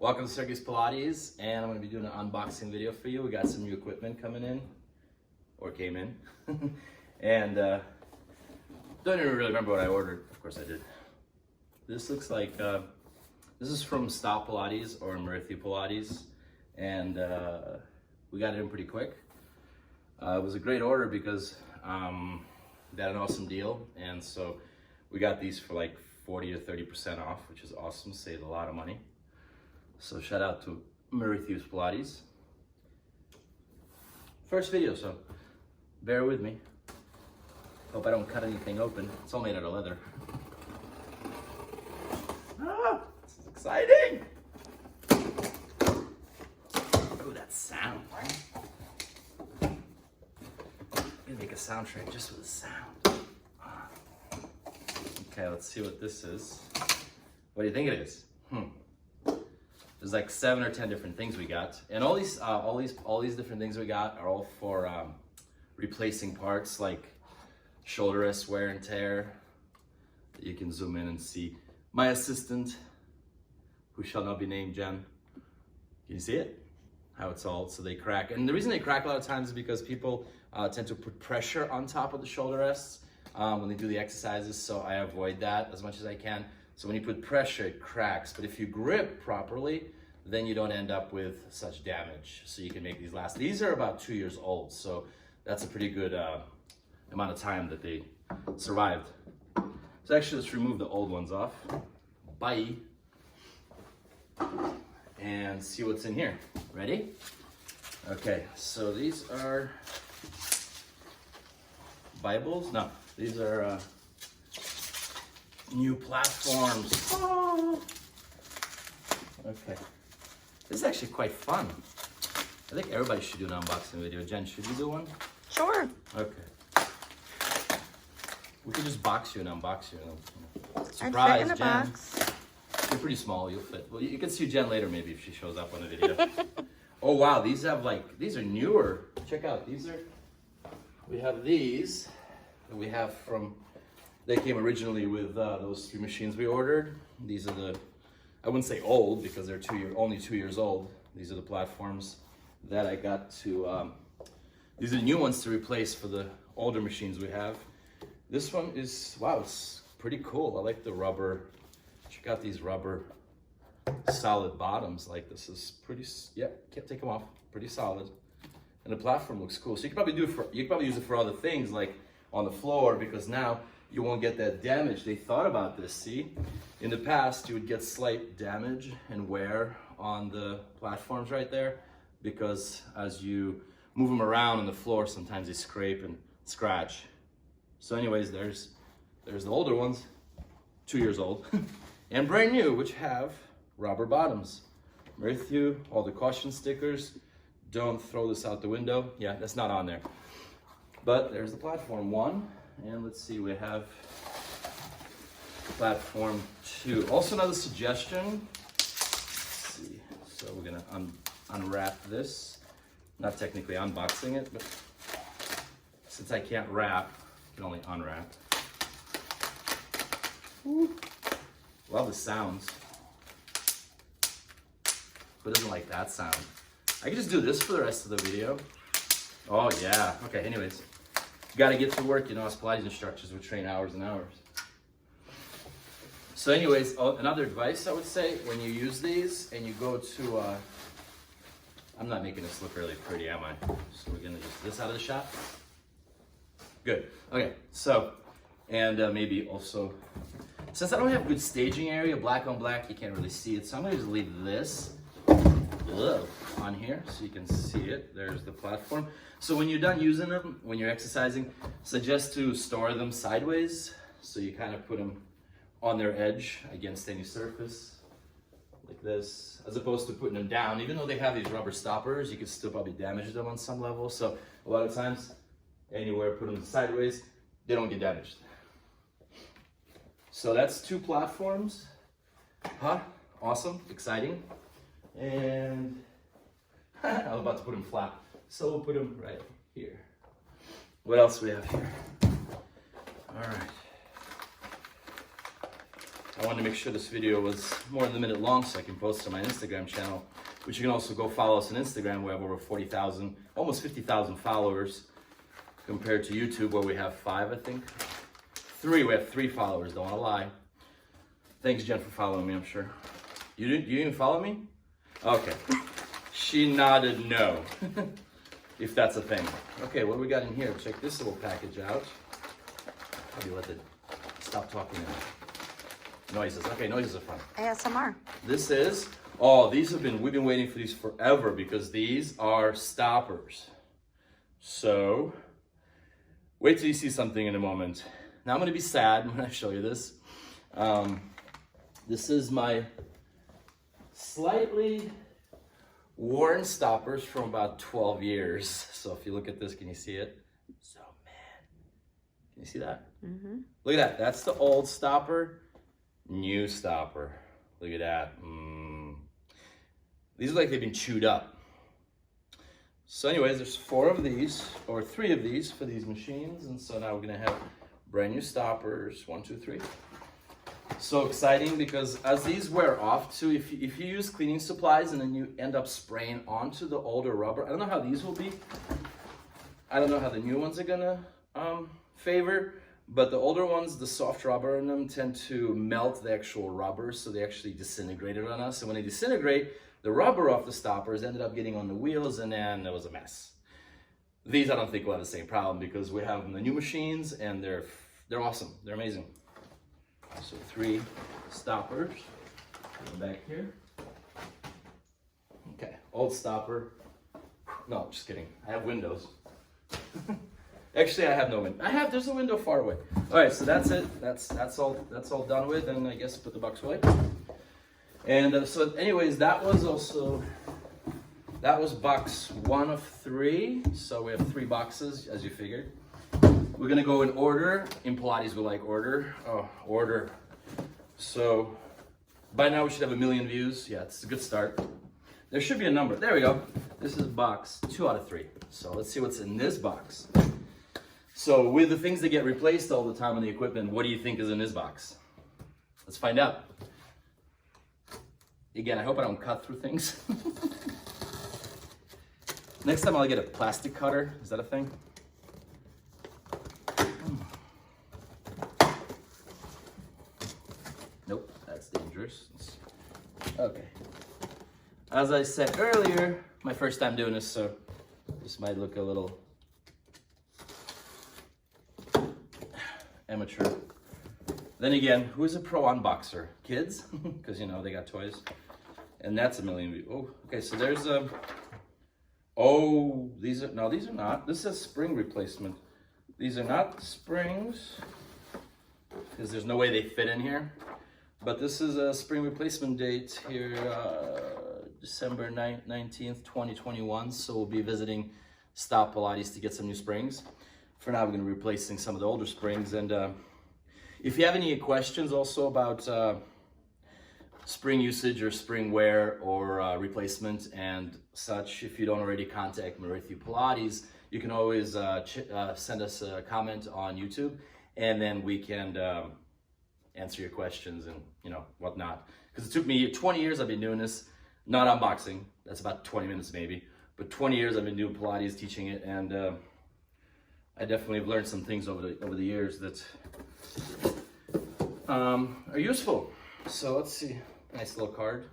Welcome to Sergey's Pilates, and I'm going to be doing an unboxing video for you. We got some new equipment coming in, or came in, and don't even really remember what I ordered. Of course I did. This looks like, this is from Stop Pilates or Murthy Pilates, and we got it in pretty quick. It was a great order because they had an awesome deal, and so we got these for like 40 or 30% off, which is awesome, saved a lot of money. So shout out to Murthy Pilates. First video, so bear with me. Hope I don't cut anything open. It's all made out of leather. Ah, this is exciting! Oh, that sound, right? I'm gonna make a soundtrack just with the sound. Okay, let's see what this is. What do you think it is? There's like 7 or 10 different things we got, and all these different things we got are all for replacing parts like shoulder rest wear and tear. You can zoom in and see my assistant, who shall not be named, Jen. Can you see it? How it's all so they crack, and the reason they crack a lot of times is because people tend to put pressure on top of the shoulder rests when they do the exercises. So I avoid that as much as I can. So when you put pressure, it cracks. But if you grip properly, then you don't end up with such damage. So you can make these last. These are about 2 years old, so that's a pretty good amount of time that they survived. So actually, let's remove the old ones off. Bye. And see what's in here. Ready? Okay, so these are Bibles? No, these are new platforms. Oh. Okay, this is actually quite fun. I think everybody should do an unboxing video. Jen, should you do one? Sure. Okay. We could just box you and unbox you. Surprise, I'd fit in a Jen. box. You're pretty small. You'll fit. Well, you can see Jen later, maybe if she shows up on the video. Oh wow, these have these are newer. Check out we have these that we have from. They came originally with those 3 machines we ordered. These are I wouldn't say old because they're only 2 years old. These are the platforms that I got to. These are the new ones to replace for the older machines we have. This one is, wow, it's pretty cool. I like the rubber. Check out these rubber solid bottoms. Like this is pretty, yeah, can't take them off. Pretty solid. And the platform looks cool. So you can probably use it for other things like on the floor, because now you won't get that damage. They thought about this, see? In the past, you would get slight damage and wear on the platforms right there, because as you move them around on the floor, sometimes they scrape and scratch. So anyways, there's the older ones, 2 years old, and brand new, which have rubber bottoms. Murthy, all the caution stickers. Don't throw this out the window. Yeah, that's not on there. But there's the platform 1. And let's see, we have platform 2. Also another suggestion. Let's see. So we're gonna unwrap this. Not technically unboxing it, but since I can't wrap, I can only unwrap. Woo. Love the sounds. Who doesn't like that sound? I can just do this for the rest of the video. Oh yeah. Okay, anyways. Got to get to work, you know, as Pilates instructors would train hours and hours. So anyways, another advice I would say, when you use these and you go to, I'm not making this look really pretty, am I? So we're going to use this out of the shot. Good. Okay, so, and maybe also, since I don't have good staging area, black on black, you can't really see it. So I'm going to just leave this on here so you can see it. There's the platform. So when you're done using them, when you're exercising, suggest to store them sideways. So you kind of put them on their edge against any surface like this, as opposed to putting them down. Even though they have these rubber stoppers, you can still probably damage them on some level. So a lot of times, anywhere, put them sideways, they don't get damaged. So that's 2 platforms. Huh? Awesome, exciting. And I was about to put them flat, so we'll put them right here. What else we have here? All right. I wanted to make sure this video was more than a minute long so I can post to my Instagram channel, which you can also go follow us on Instagram. We have over 40,000, almost 50,000 followers compared to YouTube where we have 5, I think. 3, we have 3 followers, don't want to lie. Thanks, Jen, for following me, I'm sure. You didn't even follow me? Okay. She nodded no, if that's a thing. Okay, what do we got in here? Check this little package out. How do you let it stop talking now? Noises. Okay, noises are fun. ASMR. This is, we've been waiting for these forever because these are stoppers. So, wait till you see something in a moment. Now I'm gonna be sad when I show you this. This is my slightly worn stoppers from about 12 years. So if you look at this, can you see it? So man, can you see that? Mm-hmm. Look at that, that's the old stopper, new stopper. Look at that. These are like they've been chewed up. So anyways, there's 4 of these, or 3 of these for these machines. And so now we're gonna have brand new stoppers, 1, 2, 3. So exciting because as these wear off too, if you use cleaning supplies and then you end up spraying onto the older rubber, I don't know how these will be. I don't know how the new ones are gonna favor, but the older ones, the soft rubber in them tend to melt the actual rubber, so they actually disintegrated on us. And when they disintegrate, the rubber off the stoppers ended up getting on the wheels, and then it was a mess. These I don't think will have the same problem because we have the new machines and they're awesome. They're amazing. So 3 stoppers. Back here. Okay, old stopper. No, just kidding. I have windows. Actually, I have no window. There's a window far away. All right, so that's it. That's all done with, and I guess put the box away. And so, anyways, that was box 1 of 3. So we have 3 boxes, as you figured. We're gonna go in order. In Pilates, we like order. Oh, order. So by now we should have 1 million views. Yeah, it's a good start. There should be a number. There we go. This is box 2 out of 3. So let's see what's in this box. So with the things that get replaced all the time on the equipment, what do you think is in this box? Let's find out. Again, I hope I don't cut through things. Next time I'll get a plastic cutter. Is that a thing? Nope, that's dangerous. Okay. As I said earlier, my first time doing this, so this might look a little amateur. Then again, who's a pro unboxer? Kids? Because, you know, they got toys. And that's 1 million views. Oh, okay, so there's a... Oh, these are not. This is spring replacement. These are not springs, because there's no way they fit in here. But this is a spring replacement date here, December 19th, 2021. So we'll be visiting Stop Pilates to get some new springs. For now, we're going to be replacing some of the older springs. And if you have any questions also about spring usage or spring wear or replacement and such, if you don't already contact Marithu Pilates, you can always send us a comment on YouTube, and then we can answer your questions and, you know, whatnot. Because it took me 20 years. I've been doing this, not unboxing. That's about 20 minutes maybe, but 20 years I've been doing Pilates, teaching it, and I definitely have learned some things over the years that are useful. So let's see. Nice little card.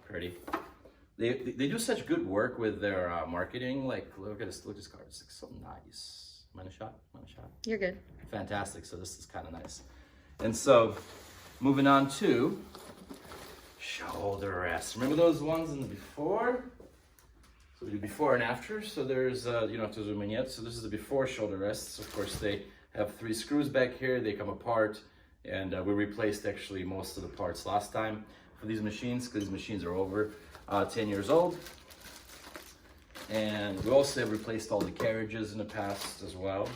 Pretty. They do such good work with their marketing. Like, look at this card. It's like so nice. Am I in a shot? You're good. Fantastic. So this is kind of nice. And so, moving on to shoulder rests. Remember those ones in the before? So we do before and after. So there's, you don't have to zoom in yet. So this is the before shoulder rests. Of course, they have 3 screws back here. They come apart. And we replaced actually most of the parts last time for these machines, because these machines are over 10 years old. And we also have replaced all the carriages in the past as well.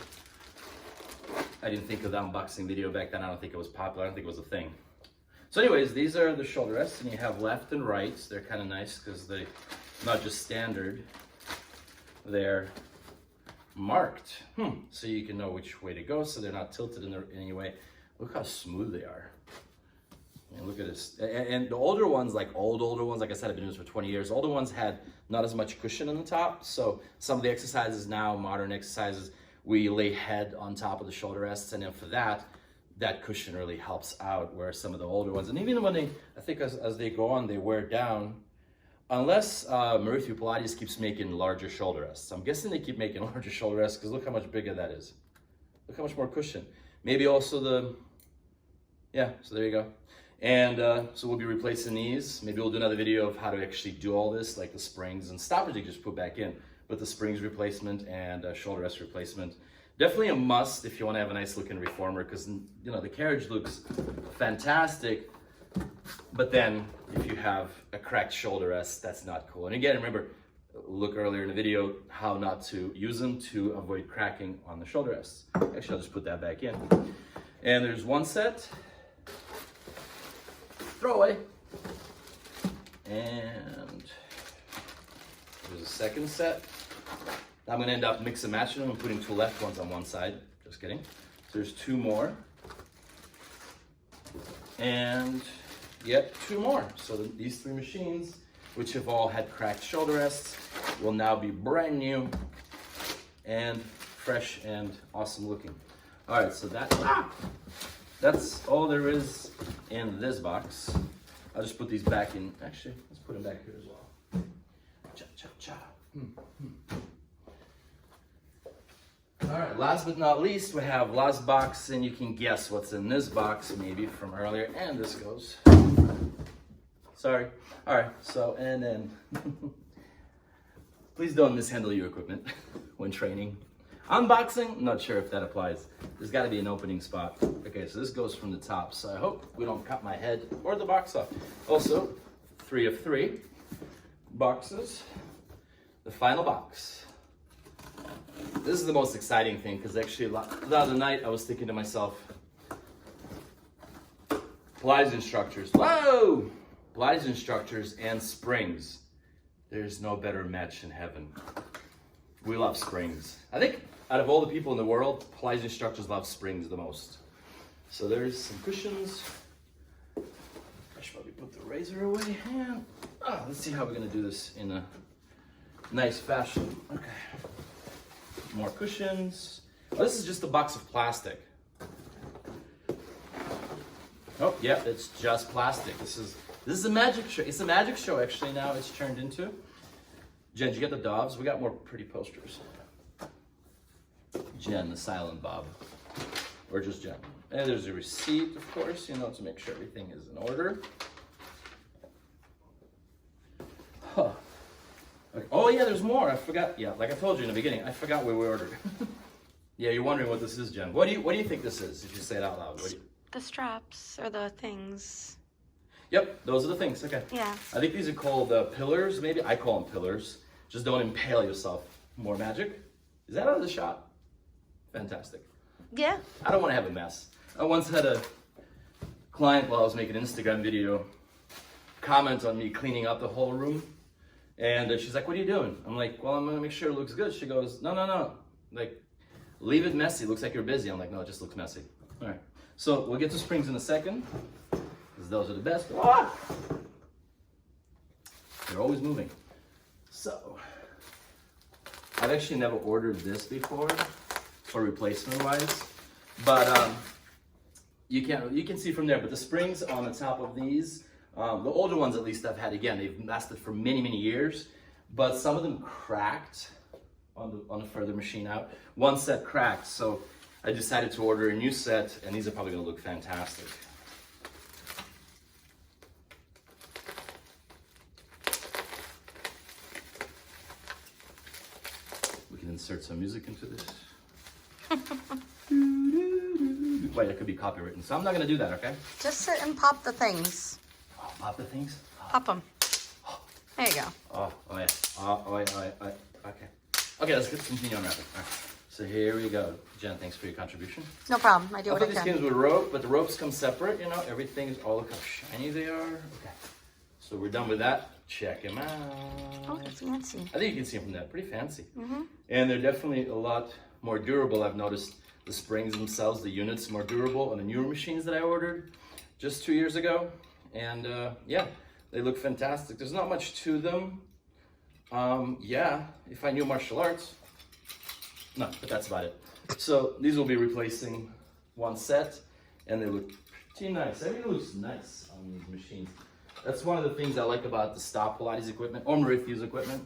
I didn't think of the unboxing video back then. I don't think it was popular. I don't think it was a thing. So anyways, these are the shoulder rests, and you have left and right. They're kind of nice because they're not just standard. They're marked, so you can know which way to go, so they're not tilted in any way. Look how smooth they are. And look at this. And the older ones, like older ones, like I said, I've been doing this for 20 years. Older ones had not as much cushion on the top. So some of the exercises now, modern exercises, we lay head on top of the shoulder rests. And then for that cushion really helps out, where some of the older ones, and even when they, I think as they go on, they wear down, unless Mauricio Pilates keeps making larger shoulder rests. I'm guessing they keep making larger shoulder rests because look how much bigger that is. Look how much more cushion. Maybe also yeah, so there you go. And so we'll be replacing these. Maybe we'll do another video of how to actually do all this, like the springs and stoppers you just put back in, but the springs replacement and shoulder rest replacement. Definitely a must if you want to have a nice looking reformer, because you know the carriage looks fantastic, but then if you have a cracked shoulder rest, that's not cool. And again, remember, look earlier in the video how not to use them to avoid cracking on the shoulder rests. Actually, I'll just put that back in. And there's one set. Throw away. And there's a second set. I'm gonna end up mix and matching them and putting two left ones on one side. Just kidding. So there's two more. And yet two more. So these three machines, which have all had cracked shoulder rests, will now be brand new and fresh and awesome looking. All right, so that's all there is in this box. I'll just put these back in. Actually, let's put them back here as well. Cha cha cha. All right, last but not least, we have last box, and you can guess what's in this box, maybe from earlier. And this goes. Sorry. All right, so, and then, please don't mishandle your equipment when training. Unboxing, not sure if that applies. There's gotta be an opening spot. Okay, so this goes from the top, so I hope we don't cut my head or the box off. Also, 3 of 3 boxes. The final box. This is the most exciting thing, because actually the other night I was thinking to myself, Pilates instructors, whoa! Pilates instructors and springs. There's no better match in heaven. We love springs. I think out of all the people in the world, Pilates instructors love springs the most. So there's some cushions. I should probably put the razor away. And let's see how we're gonna do this in a nice fashion. Okay. More cushions. Oh, this is just a box of plastic. Oh, yeah, it's just plastic. This is a magic show. It's a magic show actually now it's turned into. Jen, did you get the doves? We got more pretty posters. Jen, the silent Bob. Or just Jen. And there's a receipt, of course, you know, to make sure everything is in order. Huh. Okay. Oh yeah, there's more. I forgot. Yeah, like I told you in the beginning, I forgot what we ordered. Yeah, you're wondering what this is, Jen. What do you think this is? If you say it out loud, The straps or the things. Yep, those are the things. Okay. Yeah. I think these are called pillars. Maybe I call them pillars. Just don't impale yourself. More magic. Is that out of the shop? Fantastic. Yeah. I don't want to have a mess. I once had a client while I was making an Instagram video comment on me cleaning up the whole room. And she's like, what are you doing? I'm like, well, I'm going to make sure it looks good. She goes, no. Like, leave it messy. Looks like you're busy. I'm like, no, it just looks messy. All right. So we'll get to springs in a second, because those are the best. Ah! They're always moving. So, I've actually never ordered this before for replacement wise, but you can see from there. But the springs on the top of these, the older ones at least I've had, again, they've lasted for many years, but some of them cracked on the further machine out. One set cracked, so I decided to order a new set, and these are probably going to look fantastic. We can insert some music into this. Wait, it could be copywritten, so I'm not going to do that, okay? Just sit and pop the things. Oh, pop the things? Oh. Pop them. There you go. Oh yeah. Okay. Okay, let's continue unwrapping. All right. So here we go. Jen, thanks for your contribution. No problem. I do what I these can. came with rope, but the ropes come separate, you know. Everything is, oh, look how shiny they are. Okay. So we're done with that. Check them out. Oh, they're fancy. I think you can see them from that. Pretty fancy. Mm-hmm. And they're definitely a lot more durable. I've noticed the springs themselves, the units, more durable on the newer machines that I ordered. just 2 years ago. And yeah, they look fantastic. There's not much to them. Yeah, if I knew martial arts. No, but that's about it. So these will be replacing one set, and they look pretty nice. Everything looks nice on these machines. That's one of the things I like about the Stop Pilates equipment or Mauritius equipment,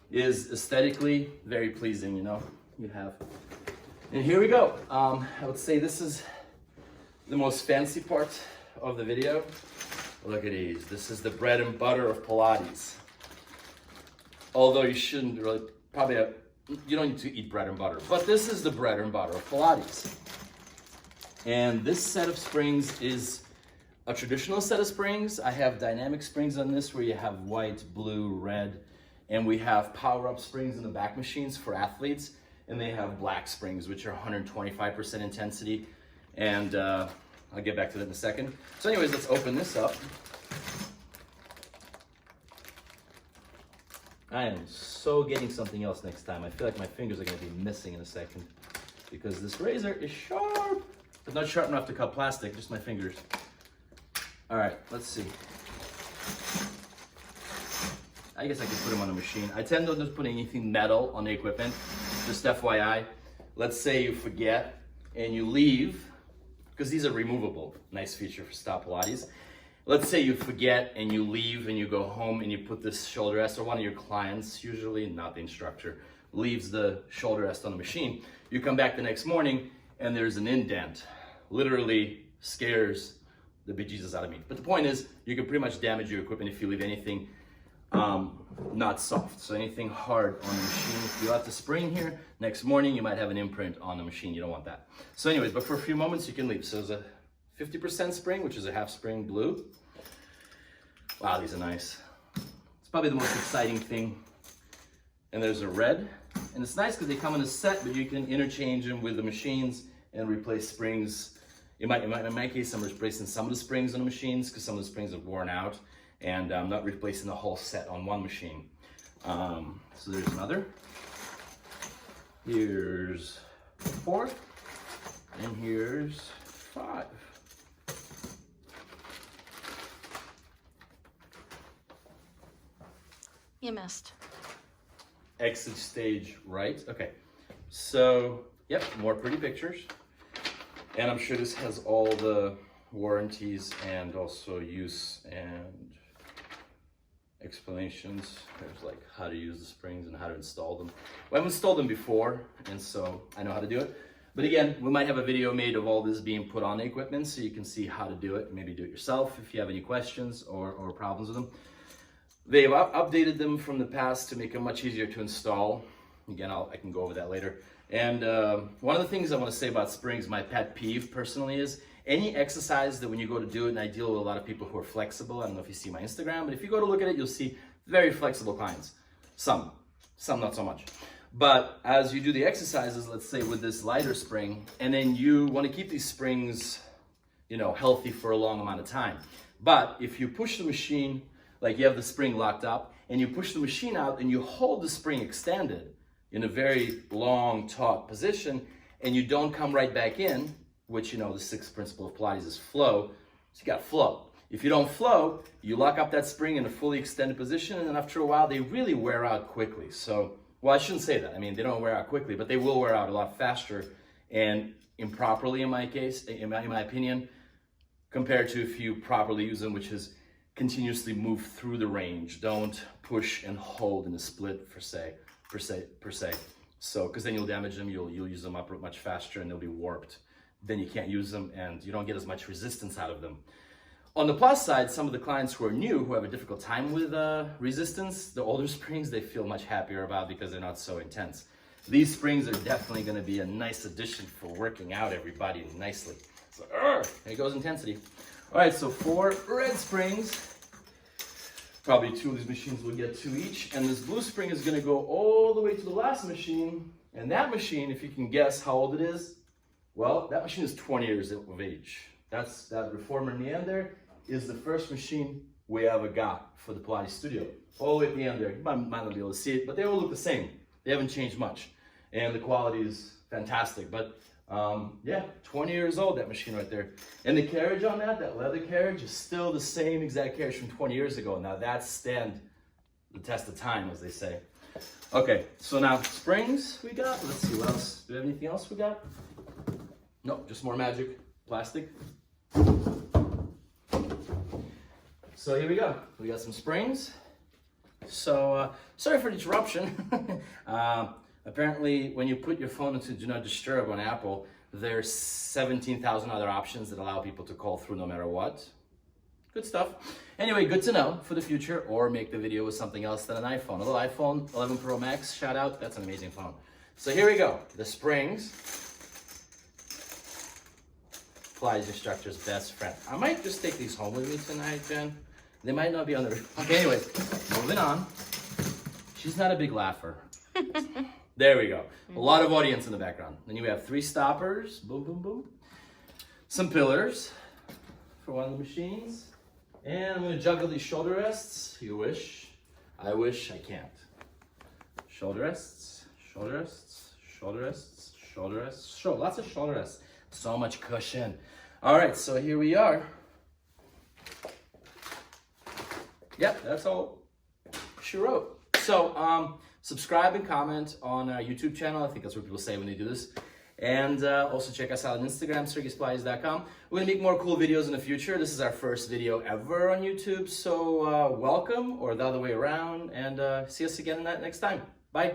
is aesthetically very pleasing, you know. You have, and here we go. I would say this is the most fancy part of the video. Look at these. This is the bread and butter of Pilates. Although you shouldn't really, probably have, you don't need to eat bread and butter, but this is the bread and butter of Pilates. And this set of springs is a traditional set of springs. I have dynamic springs on this where you have white, blue, red, and we have power-up springs in the back machines for athletes, and they have black springs, which are 125% intensity, and I'll get back to that in a second. So anyways, let's open this up. I am so getting something else next time. I feel like my fingers are gonna be missing in a second because this razor is sharp, but not sharp enough to cut plastic, just my fingers. All right, let's see. I guess I could put them on a machine. I tend to not put anything metal on the equipment, just FYI. Let's say you forget and you leave, because these are removable. Nice feature for Stop Pilates. Let's say you forget and you leave and you go home and you put this shoulder rest, or one of your clients, usually not the instructor, leaves the shoulder rest on the machine. You come back the next morning and there's an indent. Literally scares the bejesus out of me. But the point is, you can pretty much damage your equipment if you leave anything not soft. So anything hard on the machine. If you let the spring here, next morning you might have an imprint on the machine. You don't want that. So anyways, but for a few moments you can leave. So there's a 50% spring, which is a half spring blue. Wow, these are nice. It's probably the most exciting thing. And there's a red. And it's nice because they come in a set, but you can interchange them with the machines and replace springs. In my case, I'm replacing some of the springs on the machines because some of the springs are worn out. And I'm not replacing the whole set on one machine. So there's another. Here's 4. And here's 5. You missed. Exit stage right. Okay. So, yep, more pretty pictures. And I'm sure this has all the warranties and also use and explanations. There's like how to use the springs and how to install them. Well, I've installed them before, and so I know how to do it. But again, we might have a video made of all this being put on the equipment so you can see how to do it. Maybe do it yourself if you have any questions or problems with them. They've updated them from the past to make them much easier to install. Again, I can go over that later. And one of the things I want to say about springs, my pet peeve personally, is any exercise that when you go to do it, and I deal with a lot of people who are flexible. I don't know if you see my Instagram, but if you go to look at it, you'll see very flexible clients. Some not so much. But as you do the exercises, let's say with this lighter spring, and then you want to keep these springs, you know, healthy for a long amount of time. But if you push the machine, like you have the spring locked up, and you push the machine out and you hold the spring extended in a very long, taut position, and you don't come right back in, which, you know, the 6th principle of Pilates is flow. So you got flow. If you don't flow, you lock up that spring in a fully extended position, and then after a while, they really wear out quickly. So, well, I shouldn't say that. I mean, they don't wear out quickly, but they will wear out a lot faster and improperly, in my case, in my opinion, compared to if you properly use them, which is continuously move through the range. Don't push and hold in a split per se. So, because then you'll damage them, you'll use them up much faster, and they'll be warped. Then you can't use them, and you don't get as much resistance out of them. On the plus side, some of the clients who are new, who have a difficult time with resistance, the older springs, they feel much happier about because they're not so intense. These springs are definitely going to be a nice addition for working out everybody nicely. So, there goes intensity. All right, so 4 red springs. Probably 2 of these machines will get 2 each. And this blue spring is going to go all the way to the last machine. And that machine, if you can guess how old it is, well, that machine is 20 years of age. That Reformer in the end there is the first machine we ever got for the Pilates studio. All the way at the end there. You might not be able to see it, but they all look the same. They haven't changed much. And the quality is fantastic. But Yeah, 20 years old, that machine right there. And the carriage on that leather carriage, is still the same exact carriage from 20 years ago. Now that's stand the test of time, as they say. Okay, so now springs we got. Let's see what else. Do we have anything else we got? Nope, just more magic plastic. So here we go. We got some springs. So sorry for the interruption. Apparently, when you put your phone into Do Not Disturb on Apple, there's 17,000 other options that allow people to call through no matter what. Good stuff. Anyway, good to know for the future, or make the video with something else than an iPhone. A little iPhone 11 Pro Max, shout out. That's an amazing phone. So here we go. The springs. Pilates instructor's best friend. I might just take these home with me tonight, Jen. They might not be on the... Okay, anyway, moving on. She's not a big laugher. There we go. A lot of audience in the background. Then you have 3 stoppers. Boom, boom, boom. Some pillars for one of the machines. And I'm going to juggle these shoulder rests. You wish. I wish I can't. Shoulder rests, shoulder rests, shoulder rests, shoulder rests. Lots of shoulder rests. So much cushion. All right, so here we are. Yep, that's all she wrote. So subscribe and comment on our YouTube channel. I think that's what people say when they do this. And also check us out on Instagram, sergeyspilates.com. We're gonna make more cool videos in the future. This is our first video ever on YouTube, so welcome, or the other way around, and see us again next time. Bye.